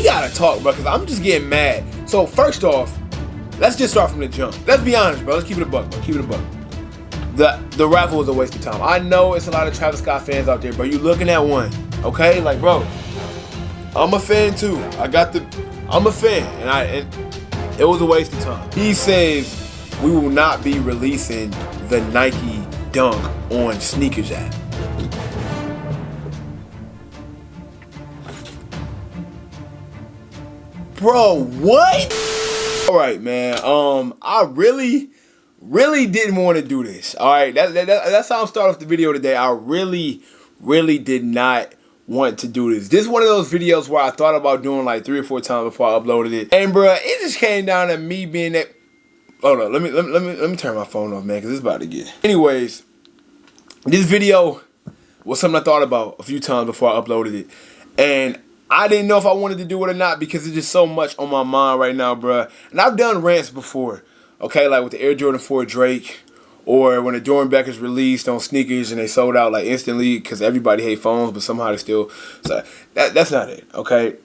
gotta talk, bro, because I'm just getting mad. So first off, let's just start from the jump. Let's be honest, bro. Let's keep it a buck, bro. Keep it a buck. The raffle was a waste of time. I know it's a lot of Travis Scott fans out there, bro. You looking at one, okay? Like, bro, I'm a fan too. I'm a fan, and it was a waste of time. He says we will not be releasing the Nike Dunk on Sneakers app. Bro, what? All right, man. I really didn't want to do this. All right, that's how I'm starting off the video today. I really did not want to do this. This is one of those videos where I thought about doing like 3 or 4 times before I uploaded it, and bro, it just came down to me being that. Hold on, let me turn my phone off, man, because it's about to get. Anyways, this video was something I thought about a few times before I uploaded it, and I didn't know if I wanted to do it or not because there's just so much on my mind right now, bruh. And I've done rants before, okay, like with the Air Jordan 4 Drake, or when the Jordan Beckers released on sneakers and they sold out like instantly because everybody hate phones, but somehow they still. So that's not it, okay.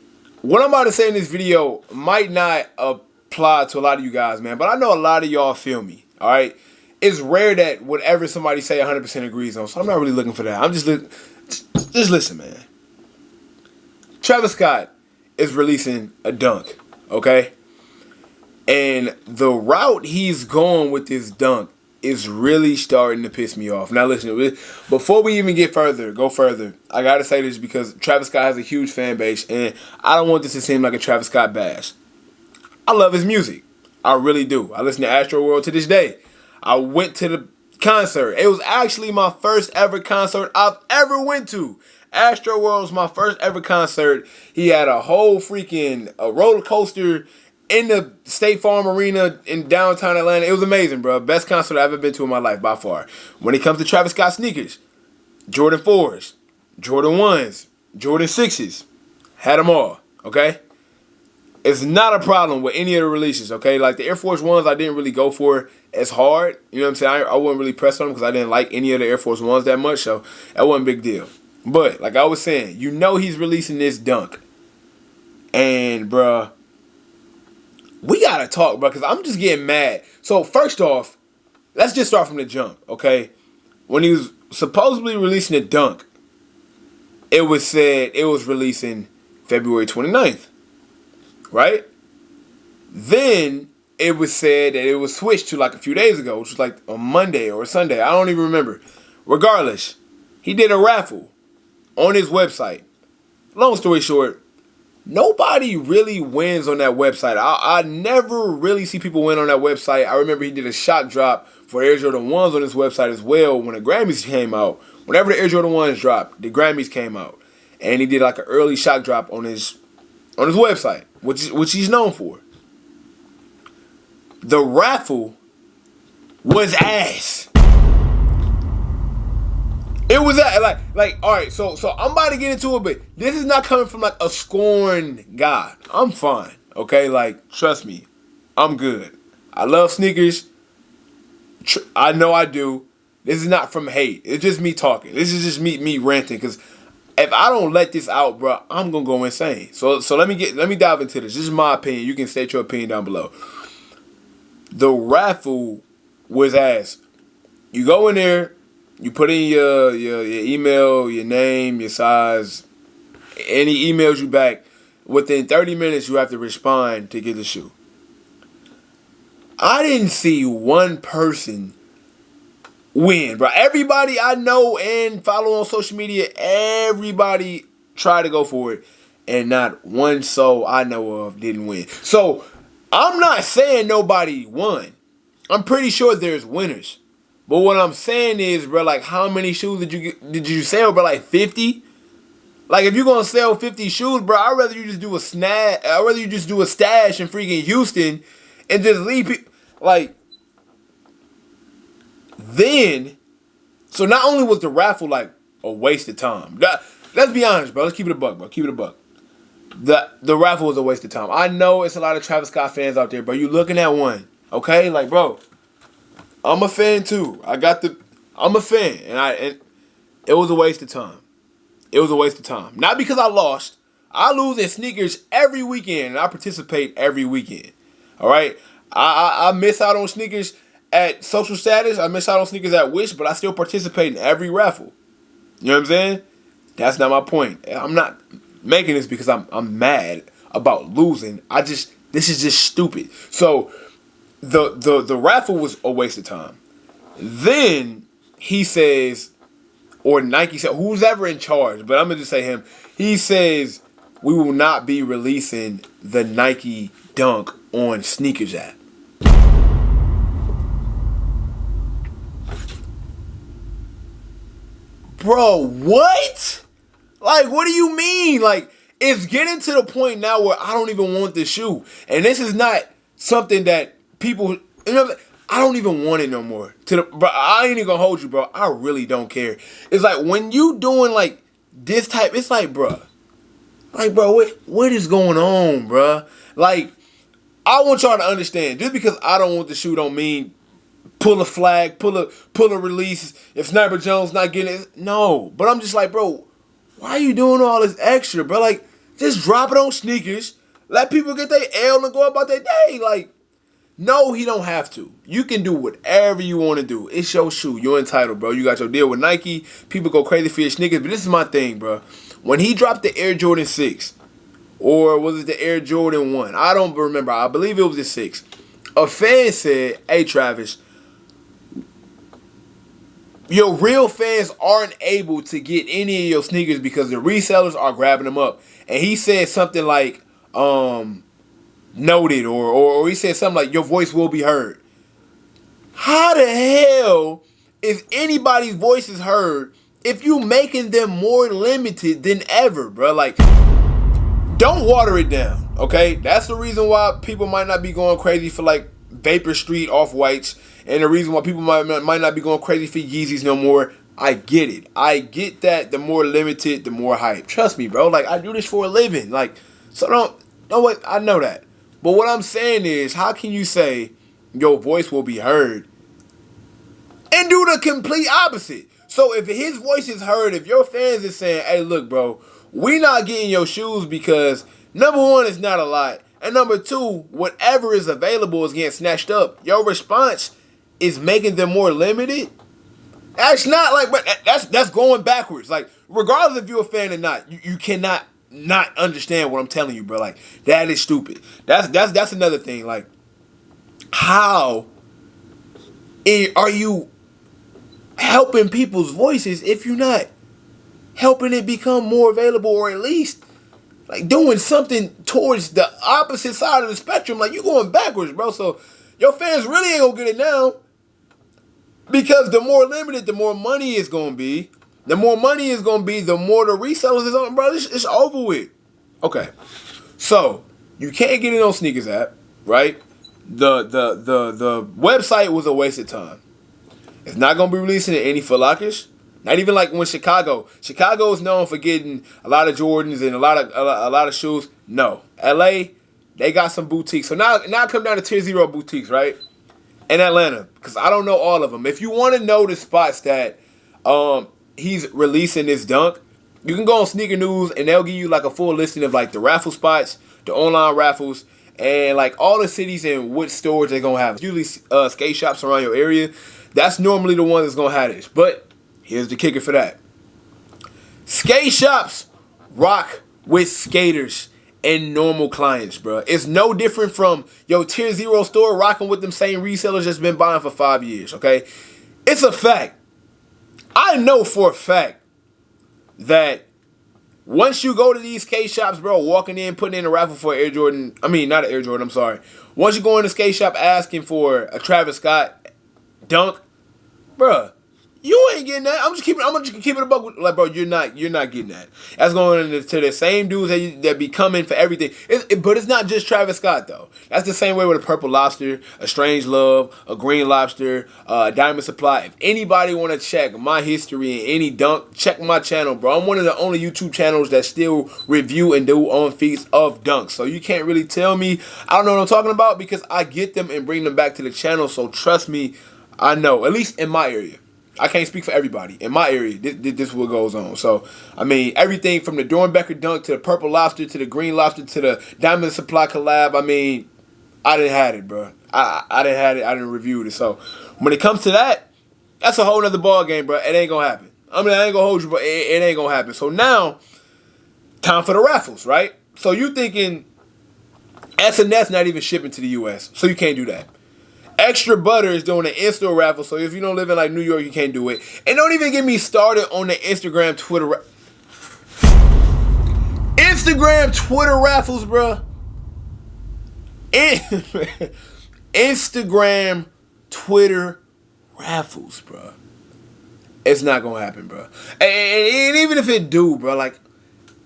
What I'm about to say in this video might not apply to a lot of you guys, man, but I know a lot of y'all feel me, all right. It's rare that whatever somebody say 100% agrees on, so I'm not really looking for that. I'm just listen, man. Travis Scott is releasing a dunk, okay? And the route he's going with this dunk is really starting to piss me off. Now listen, before we even go further, I gotta say this because Travis Scott has a huge fan base, and I don't want this to seem like a Travis Scott bash. I love his music. I really do. I listen to Astroworld to this day. I went to the concert. It was actually my first ever concert I've ever went to. Astroworld was my first ever concert. He had a whole freaking roller coaster in the State Farm Arena in downtown Atlanta. It was amazing, bro. Best concert I've ever been to in my life by far. When it comes to Travis Scott sneakers, Jordan 4s, Jordan 1s, Jordan 6s, had them all, okay? It's not a problem with any of the releases, okay? Like the Air Force 1s I didn't really go for as hard. You know what I'm saying? I wasn't really pressed on them because I didn't like any of the Air Force 1s that much, so that wasn't a big deal. But, like I was saying, you know he's releasing this dunk. And, bruh, we gotta talk, bruh, because I'm just getting mad. So, first off, let's just start from the jump, okay? When he was supposedly releasing a dunk, it was said it was releasing February 29th, right? Then, it was said that it was switched to like a few days ago, which was like a Monday or a Sunday. I don't even remember. Regardless, he did a raffle on his website. Long story short, nobody really wins on that website. I never really see people win on that website. I remember he did a shock drop for Air Jordan 1s on his website as well when the Grammys came out. Whenever the Air Jordan 1s dropped, the Grammys came out. And he did like an early shock drop on his website, which he's known for. The raffle was ass. It was like all right, so I'm about to get into it, but this is not coming from like a scorned guy. I'm fine, okay? Like, trust me, I'm good. I love sneakers. I know I do. This is not from hate. It's just me talking. This is just me ranting. Because if I don't let this out, bro, I'm gonna go insane. So let me dive into this. This is my opinion. You can state your opinion down below. The raffle was ass. You go in there. You put in your email, your name, your size, any emails you back. Within 30 minutes, you have to respond to get the shoe. I didn't see one person win, bro. Everybody I know and follow on social media, everybody tried to go for it, and not one soul I know of didn't win. So I'm not saying nobody won. I'm pretty sure there's winners. But what I'm saying is, bro, like, how many shoes did you sell, bro? Like 50? Like, if you're gonna sell 50 shoes, bro, I'd rather you just do a stash in freaking Houston and just leave people. Like, then, so not only was the raffle like a waste of time. Let's be honest, bro. Let's keep it a buck, bro. Keep it a buck. The raffle was a waste of time. I know it's a lot of Travis Scott fans out there, bro. You looking at one, okay? Like, bro, I'm a fan too. I'm a fan, and it was a waste of time. It was a waste of time. Not because I lost. I lose in sneakers every weekend, and I participate every weekend. All right, I miss out on sneakers at social status. I miss out on sneakers at Wish, but I still participate in every raffle. You know what I'm saying? That's not my point. I'm not making this because I'm mad about losing. This is just stupid. So the raffle was a waste of time. Then he says, or Nike said, who's ever in charge, but I'm gonna just say him. He says we will not be releasing the Nike Dunk on Sneakers app. Bro, what? Like, what do you mean? Like, it's getting to the point now where I don't even want the shoe. And this is not something that people, you know, I don't even want it no more. Bro, I ain't even gonna hold you, bro. I really don't care. It's like when you doing like this type, it's like, bro, what is going on, bro? Like, I want y'all to understand, just because I don't want the shoe don't mean pull a flag, pull a release if Sniper Jones not getting it. No, but I'm just like, bro, why are you doing all this extra, bro? Like, just drop it on sneakers. Let people get their L and go about their day. Like, no, he don't have to. You can do whatever you want to do. It's your shoe. You're entitled, bro. You got your deal with Nike. People go crazy for your sneakers. But this is my thing, bro. When he dropped the Air Jordan 6, or was it the Air Jordan 1? I don't remember. I believe it was the 6. A fan said, hey, Travis, your real fans aren't able to get any of your sneakers because the resellers are grabbing them up. And he said something like, noted, or he said something like, your voice will be heard. How the hell is anybody's voices heard if you making them more limited than ever, bro? Like, don't water it down, okay? That's the reason why people might not be going crazy for like Vapor Street Off-Whites, and the reason why people might not be going crazy for Yeezys no more. I get it. I get that the more limited, the more hype. Trust me, bro. Like, I do this for a living. Like, so don't what I know that. But what I'm saying is, how can you say your voice will be heard and do the complete opposite? So if his voice is heard, if your fans is saying, hey, look, bro, we not getting your shoes because, number one, it's not a lot. And number two, whatever is available is getting snatched up. Your response is making them more limited. That's not like, that's going backwards. Like, regardless if you're a fan or not, you cannot not understand what I'm telling you, bro. Like, that is stupid. That's another thing. Like, how are you helping people's voices if you're not helping it become more available, or at least like doing something towards the opposite side of the spectrum? Like, you're going backwards, bro. So your fans really ain't gonna get it now, because the more limited, the more money it's gonna be. The more money is gonna be, the more the resellers is on, bro. It's over with. Okay, so you can't get it on Sneakers app, right? The website was a waste of time. It's not gonna be releasing in any Foot Lockers. Not even like when Chicago is known for getting a lot of Jordans and a lot of shoes. No, LA, they got some boutiques. So now I come down to Tier 0 boutiques, right? In Atlanta, because I don't know all of them. If you want to know the spots that he's releasing this dunk, you can go on Sneaker News and they'll give you like a full listing of like the raffle spots, the online raffles, and like all the cities and what stores they're gonna have. Usually skate shops around your area. That's normally the one that's gonna have this. But here's the kicker for that. Skate shops rock with skaters and normal clients, bro. It's no different from your Tier 0 store rocking with them same resellers that's been buying for 5 years, okay? It's a fact. I know for a fact that once you go to these skate shops, bro, walking in, putting in a raffle for Air Jordan, I mean, not an Air Jordan, I'm sorry. Once you go in the skate shop asking for a Travis Scott dunk, bro, you ain't getting that. I'm just keeping it a buck. Like, bro, you're not getting that. That's going into the same dudes that be coming for everything. But it's not just Travis Scott though. That's the same way with a Purple Lobster, a Strange Love, a Green Lobster, Diamond Supply. If anybody want to check my history and any dunk, check my channel, bro. I'm one of the only YouTube channels that still review and do on feeds of dunks. So you can't really tell me I don't know what I'm talking about, because I get them and bring them back to the channel. So trust me, I know, at least in my area. I can't speak for everybody. In my area, this is what goes on. So, I mean, everything from the Dornbecker dunk to the purple lobster to the green lobster to the Diamond Supply collab, I mean, I didn't have it, bro. I didn't have it. I didn't review it. So, when it comes to that, that's a whole nother ball game, bro. It ain't going to happen. I mean, I ain't going to hold you, but it ain't going to happen. So, now, time for the raffles, right? So, you thinking S&S not even shipping to the U.S., so you can't do that. Extra Butter is doing an in-store raffle, so if you don't live in like New York, you can't do it. And don't even get me started on the Instagram, Twitter raffles, bro. Instagram, Twitter raffles, bro. It's not gonna happen, bro. And even if it do, bro, like,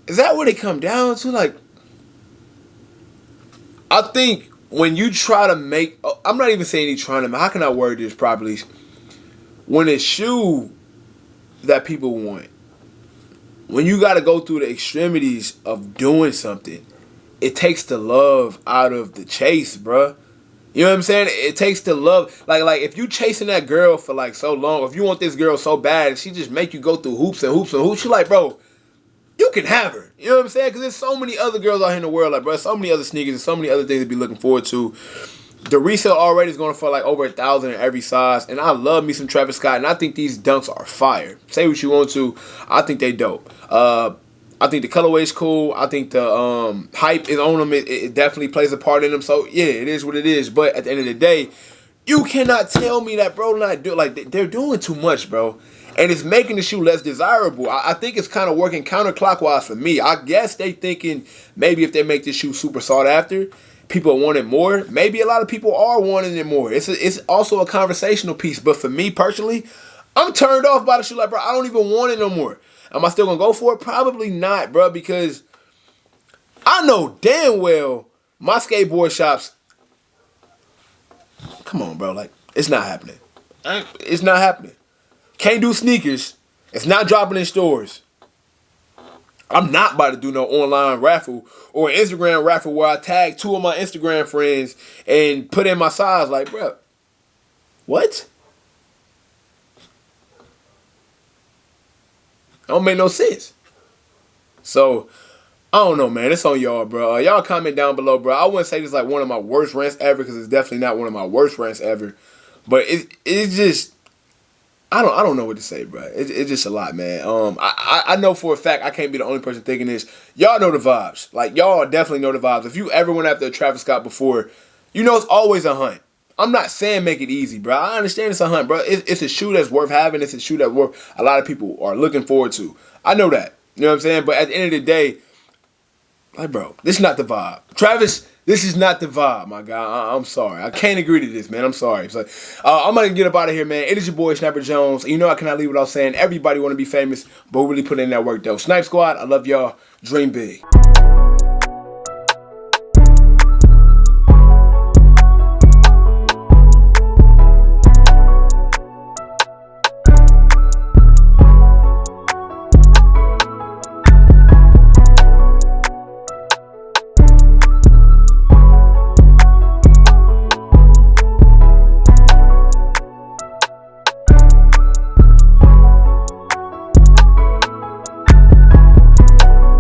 is that what it come down to? Like, I think when you try to make, I'm not even saying he's trying to, how can I word this properly? When a shoe that people want, when you got to go through the extremities of doing something, it takes the love out of the chase, bruh. You know what I'm saying? It takes the love. Like if you chasing that girl for like so long, if you want this girl so bad, and she just make you go through hoops and hoops and hoops, you're like, bro, you can have her. You know what I'm saying? Because there's so many other girls out here in the world, like, bro, so many other sneakers and so many other things to be looking forward to. The resale already is going for like over 1,000 in every size, and I love me some Travis Scott, and I think these dunks are fire. Say what you want to, I think they dope. I think the colorway is cool. I think the hype is on them. It definitely plays a part in them. So yeah, it is what it is. But at the end of the day, you cannot tell me that bro not do, like, they're doing too much, bro. And it's making the shoe less desirable. I think it's kind of working counterclockwise for me. I guess they thinking maybe if they make this shoe super sought after, people want it more. Maybe a lot of people are wanting it more. It's also a conversational piece. But for me personally, I'm turned off by the shoe. Like, bro, I don't even want it no more. Am I still going to go for it? Probably not, bro, because I know damn well my skateboard shops, come on, bro, like, it's not happening. It's not happening. Can't do sneakers. It's not dropping in stores. I'm not about to do no online raffle or an Instagram raffle where I tag 2 of my Instagram friends and put in my size. Like, bro, what? Don't make no sense. So, I don't know, man. It's on y'all, bro. Y'all comment down below, bro. I wouldn't say this is like one of my worst rants ever, because it's definitely not one of my worst rants ever. But it's just, I don't know what to say, bro. It's just a lot, man. I know for a fact I can't be the only person thinking this. Y'all know the vibes. Like, y'all definitely know the vibes. If you ever went after a Travis Scott before, you know it's always a hunt. I'm not saying make it easy, bro. I understand it's a hunt, bro. It's a shoe that's worth having. It's a shoe that a lot of people are looking forward to. I know that. You know what I'm saying? But at the end of the day, like, bro, this is not the vibe. Travis, this is not the vibe, my guy. I'm sorry. I can't agree to this, man. I'm sorry. So, I'm going to get up out of here, man. It is your boy, Sniper Jones. You know I cannot leave without saying everybody want to be famous, but really put in that work, though. Snipe Squad, I love y'all. Dream big.